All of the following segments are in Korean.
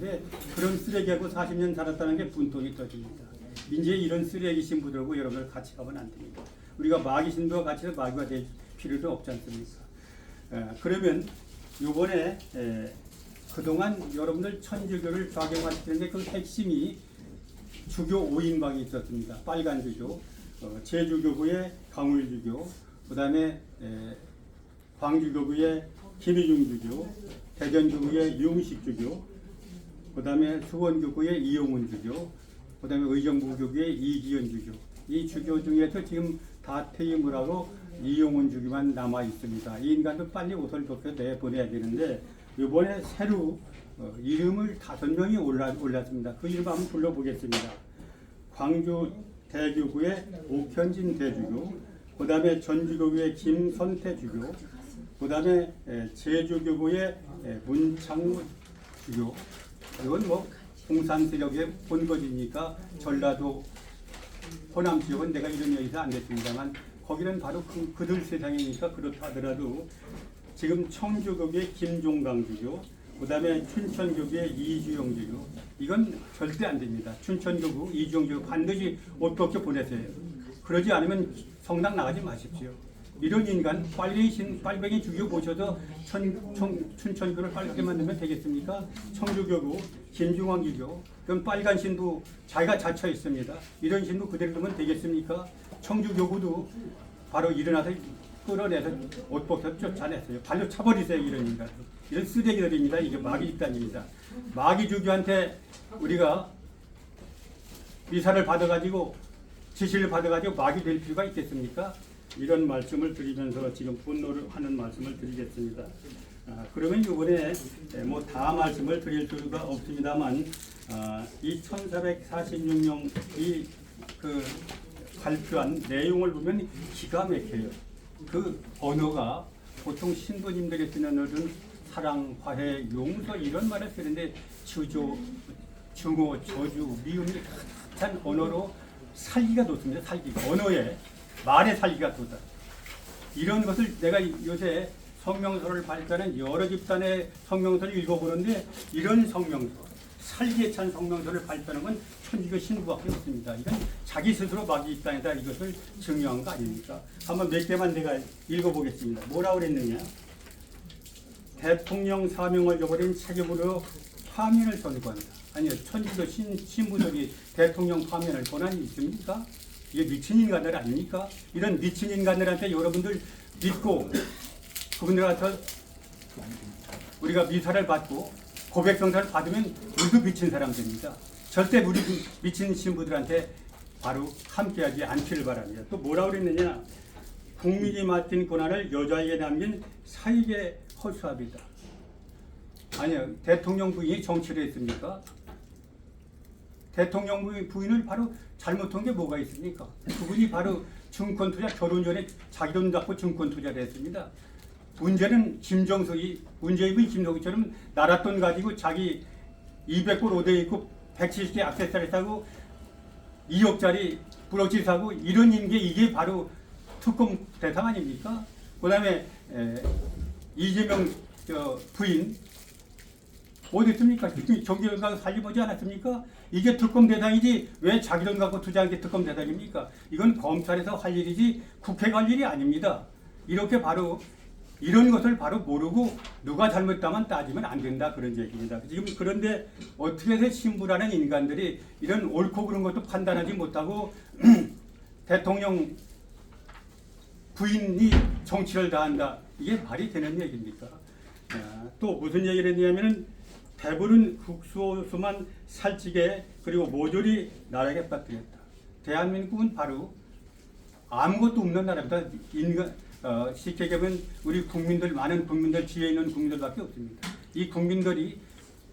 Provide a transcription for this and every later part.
되는데 그런 쓰레기하고 40년 살았다는 게 분통이 터집니다. 이제 이런 쓰레기 신부들하고 여러분들 같이 가면 안 됩니다. 우리가 마귀 신부와 같이 해서 마귀가 될 필요도 없지 않습니까? 그러면 요번에 그동안 여러분들 천주교를 적용하시는데 그 핵심이 주교 5인방이 있었습니다. 빨간 주교, 제주교구의 강울주교, 그 다음에 광주교구의 김희중 주교, 대전교구의 유흥식주교, 그 다음에 수원교구의 이용훈 주교, 그 다음에 의정부교구의 이기현 주교. 이 주교 중에서 지금 다 퇴임을 하고 이용훈 주교만 남아 있습니다. 이 인간도 빨리 옷을 벗겨 내보내야 되는데 이번에 새로 이름을 5명이 올랐습니다. 그 이름 한번 불러보겠습니다. 광주 대교구의 옥현진 대주교, 그 다음에 전주교구의 김선태 주교, 그 다음에 제주교구의 문창무 주교. 이건 뭐 공산 세력의 본거지니까 전라도 호남 지역은 내가 이런 얘기도 안 됐습니다만 거기는 바로 그들 세상이니까 그렇다 하더라도 지금 청주교구의 김종강 주교, 그 다음에 춘천교구의 이주영 주교, 이건 절대 안 됩니다. 춘천교구 이주영 주교 반드시 옷 벗겨 보내세요. 그러지 않으면 성당 나가지 마십시오. 이런 인간 빨갱이 주교 모셔서 춘천교를 빨갛게 만들면 되겠습니까? 청주교구 김중환 주교, 그럼 빨간 신부 자기가 자처 있습니다. 이런 신부 그대로 두면 되겠습니까? 청주교구도 바로 일어나서 끌어내서 옷 벗겨 쫓아냈어요. 발로 차버리세요. 이런 인간. 이런 쓰레기들입니다. 이게 마귀 집단입니다. 마귀 주교한테 우리가 미사를 받아가지고 지시를 받아가지고 마귀 될 필요가 있겠습니까? 이런 말씀을 드리면서 지금 분노를 하는 말씀을 드리겠습니다. 그러면 이번에 뭐 다 말씀을 드릴 수가 없습니다만 이 1446년이 그 발표한 내용을 보면 기가 막혀요. 그 언어가 보통 신부님들이 쓰는 언어는 사랑, 화해, 용서 이런 말을 쓰는데 주조, 증오, 저주, 미움이 가득한 언어로 살기가 돋습니다. 살기가. 언어에 말의 살기가 돋아. 이런 것을 내가 요새 성명서를 발표하는 여러 집단의 성명서를 읽어보는데 이런 성명서, 살기에 찬 성명서를 발표하는 건 천주교 신부밖에 없습니다. 이건 자기 스스로 마귀 입장에다 이것을 증명한 거 아닙니까? 한번 몇 개만 내가 읽어보겠습니다. 뭐라고 그랬느냐? 대통령 사명을 저버린 책임으로 파면을 선고한다. 아니요, 천주교 신부들이 대통령 파면을 권한이 있습니까? 이게 미친 인간들 아닙니까? 이런 미친 인간들한테 여러분들 믿고 그분들한테 우리가 미사를 받고 고백성사를 받으면 우리도 미친 사람들입니다. 절대 우리 미친 신부들한테 바로 함께하지 않기를 바랍니다. 또 뭐라고 그랬느냐? 국민이 맡은 권한을 여자에게 남긴 사익에 허수아비다. 아니요, 대통령 부인이 정치를 했습니까? 대통령 부인을 바로 잘못한 게 뭐가 있습니까? 그분이 바로 증권 투자, 결혼 전에 자기 돈 갖고 증권 투자를 했습니다. 문제는 김정석이, 문재인이 김정석이처럼 나라 돈 가지고 자기 200불 오대 있고 170개 액세서리 사고 2억짜리 브로치 사고 이런 게 이게 바로 특검 대상 아닙니까? 그 다음에 이재명 부인 어디 있습니까? 정기를 가서 살려보지 않았습니까? 이게 특검 대상이지 왜 자기 돈 갖고 투자한 게 특검 대상입니까? 이건 검찰에서 할 일이지 국회가 할 일이 아닙니다. 이렇게 바로 이런 것을 바로 모르고 누가 잘못했다만 따지면 안 된다 그런 얘기입니다. 지금 그런데 어떻게 해서 신부라는 인간들이 이런 옳고 그런 것도 판단하지 못하고 대통령 부인이 정치를 다한다. 이게 말이 되는 얘기입니까? 또 무슨 얘기를 했냐면은 배부른 국수만 살찌게 그리고 모조리 나라에게 빠뜨렸다. 대한민국은 바로 아무것도 없는 나라입니다. 쉽게 얘기하면 우리 국민들, 많은 국민들, 지혜 있는 국민들밖에 없습니다. 이 국민들이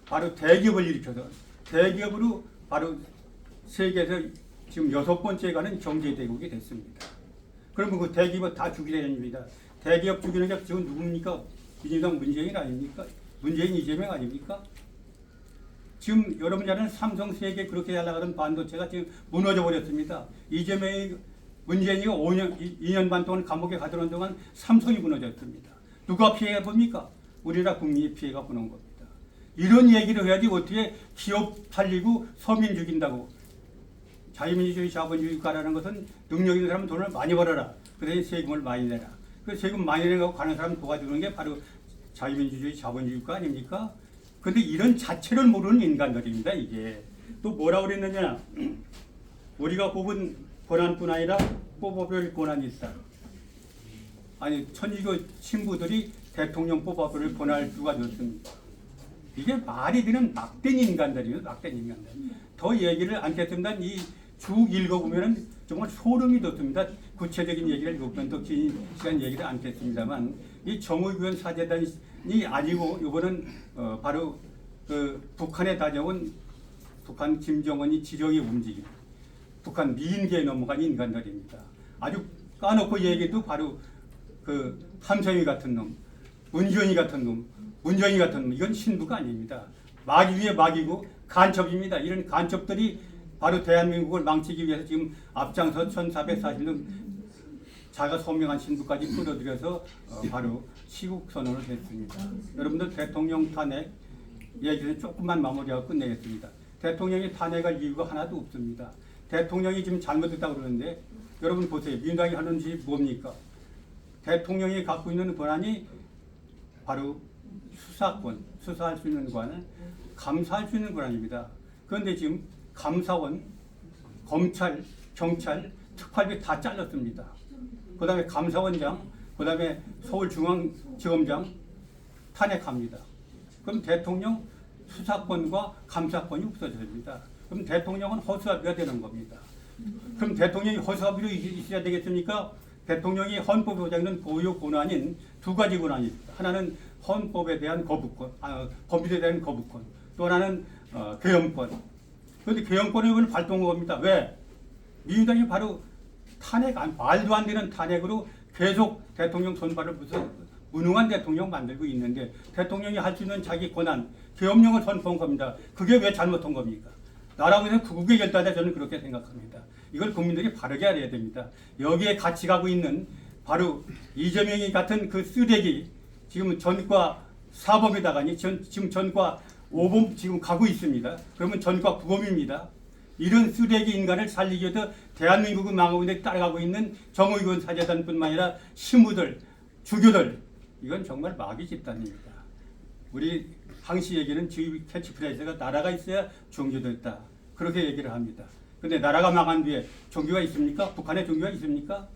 바로 대기업을 일으켜서 대기업으로 바로 세계에서 지금 6번째 가는 경제대국이 됐습니다. 그러면 그 대기업 다 죽이려 합니다. 대기업 죽이는 게 지금 누굽니까? 민주당 문재인 아닙니까? 문재인 이재명 아닙니까? 지금 여러분이 아는 삼성 세계 그렇게 날아가던 반도체가 지금 무너져 버렸습니다. 이재명이 문재인이가 2년 반 동안 감옥에 가두는 동안 삼성이 무너졌습니다. 누가 피해가 봅니까? 우리나라 국민이 피해가 보는 겁니다. 이런 얘기를 해야지 어떻게 기업 살리고 서민 죽인다고. 자유민주주의 자본주의 국가라는 것은 능력 있는 사람은 돈을 많이 벌어라. 그래서 세금을 많이 내라. 그 세금 많이 내고 가는 사람 도와주는 게 바로 자유민주주의 자본주의 국가 아닙니까? 근데 이런 자체를 모르는 인간들입니다. 이게 또 뭐라고 그랬느냐. 우리가 뽑은 권한뿐 아니라 뽑아볼 권한이 있다. 아니 천주교 신부들이 대통령 뽑아볼 권한을 누가 줬습니까? 이게 말이 되는 막된 인간들이에요. 막된 인간들. 더 얘기를 않겠습니다. 이 쭉 읽어보면 정말 소름이 돋습니다. 구체적인 얘기를 읽어보면 더 긴 시간 얘기를 않겠습니다만 이 정의교원 사재단이 아니고 이거는 바로 그 북한에 다녀온 북한 김정은이 지령의 움직임, 북한 미인계에 넘어간 인간들입니다. 아주 까놓고 얘기도 바로 그 함성이 같은 놈, 문전이 같은 놈, 문정이 같은 놈, 이건 신부가 아닙니다. 마귀 위에 마귀고 간첩입니다. 이런 간첩들이 바로 대한민국을 망치기 위해서 지금 앞장서 1440년 자가 소명한 신부까지 끌어들여서 바로 시국 선언을 했습니다. 여러분들 대통령 탄핵 얘기는 조금만 마무리하고 끝내겠습니다. 대통령이 탄핵할 이유가 하나도 없습니다. 대통령이 지금 잘못했다고 그러는데 여러분 보세요. 민주당이 하는 짓이 뭡니까? 대통령이 갖고 있는 권한이 바로 수사권, 수사할 수 있는 권한, 감사할 수 있는 권한입니다. 그런데 지금 감사원, 검찰, 경찰, 특활비 다 잘랐습니다. 그 다음에 감사원장, 그 다음에 서울중앙지검장 탄핵합니다. 그럼 대통령 수사권과 감사권이 없어집니다. 그럼 대통령은 허수아비가 되는 겁니다. 그럼 대통령이 허수아비로 있어야 되겠습니까? 대통령이 헌법에 보장하는 고유 권한인 두 가지 권한이 있습니다. 하나는 헌법에 대한 거부권, 법률에 대한 거부권, 또 하나는 개헌권. 그런데 개헌권을 발동한 겁니다. 왜? 민주당이 바로 탄핵, 말도 안 되는 탄핵으로 계속 대통령 손발을 부서 무능한 대통령 만들고 있는데 대통령이 할 수 있는 자기 권한, 계엄령을 선포한 겁니다. 그게 왜 잘못한 겁니까? 나라에서 구국의 결단에 저는 그렇게 생각합니다. 이걸 국민들이 바르게 알아야 됩니다. 여기에 같이 가고 있는 바로 이재명이 같은 그 쓰레기, 지금 전과 사범에다가니 지금 전과 5범 지금 가고 있습니다. 그러면 전과 9범입니다. 이런 쓰레기 인간을 살리기 위해서 대한민국을 망하고 있는데 따라가고 있는 정의교원 사재단뿐만 아니라 신부들, 주교들, 이건 정말 마귀 집단입니다. 우리 항시 얘기는 주의 캐치프레이즈가 나라가 있어야 종교도 있다. 그렇게 얘기를 합니다. 근데 나라가 망한 뒤에 종교가 있습니까? 북한에 종교가 있습니까?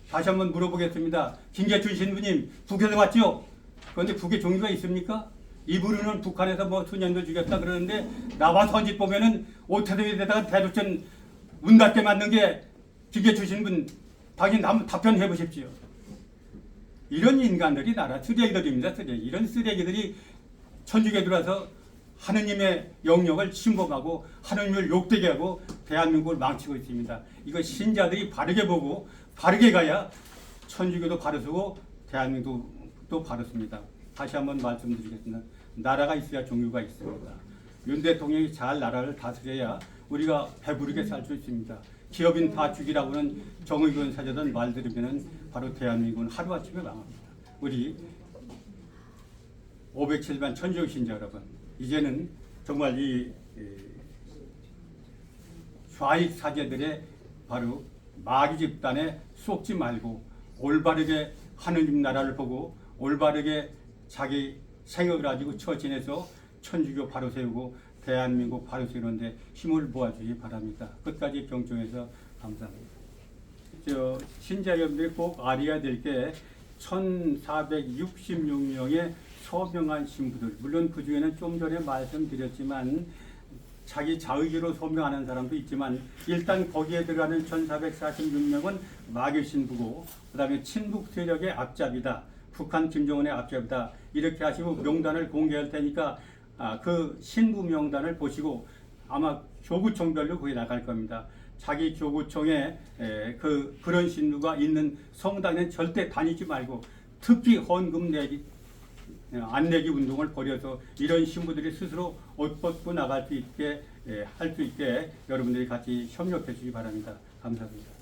다시 한번 물어보겠습니다. 김계춘 신부님, 북에서 왔죠? 그런데 북에 종교가 있습니까? 이분은 북한에서 뭐 수년도 죽였다 그러는데 나와 선짓 보면은 오태도에다가 대도천 문 닫게 만든 게 김계춘 신분, 당연히 한번 답변해 보십시오. 이런 인간들이 나라 쓰레기들입니다. 쓰레기. 이런 쓰레기들이 천주교에 들어와서 하느님의 영역을 침범하고 하느님을 욕되게 하고 대한민국을 망치고 있습니다. 이거 신자들이 바르게 보고 바르게 가야 천주교도 바로 서고 대한민국도 바로 섭니다. 다시 한번 말씀드리겠습니다. 나라가 있어야 종교가 있습니다. 윤 대통령이 잘 나라를 다스려야 우리가 배부르게 살 수 있습니다. 기업인 다 죽이라고는 정의교원 사재단 말 들으면 바로 대한민국은 하루아침에 망합니다. 우리 507만 천주교 신자 여러분, 이제는 정말 이 좌익 사제들의 바로 마귀 집단에 쏙지 말고 올바르게 하느님 나라를 보고 올바르게 자기 생각을 가지고 처신해서 천주교 바로 세우고 대한민국 바로 세우는데 힘을 모아주기 바랍니다. 끝까지 경청해서 감사합니다. 신자 여러분들이 꼭 알아야 될 게 1466명의 소명한 신부들, 물론 그 중에는 좀 전에 말씀드렸지만 자기 자의로 소명하는 사람도 있지만 일단 거기에 들어가는 1446명은 마귀 신부고 그 다음에 친북 세력의 앞잡이다. 북한 김정은의 앞잡이다. 이렇게 하시고 명단을 공개할 테니까 그 신부 명단을 보시고 아마 교구청별로 거기 나갈 겁니다. 자기 교구청에 그런 신부가 있는 성당에는 절대 다니지 말고 특히 헌금 내기 안 내기 운동을 벌여서 이런 신부들이 스스로 옷 벗고 나갈 수 있게 할 수 있게 여러분들이 같이 협력해 주시기 바랍니다. 감사합니다.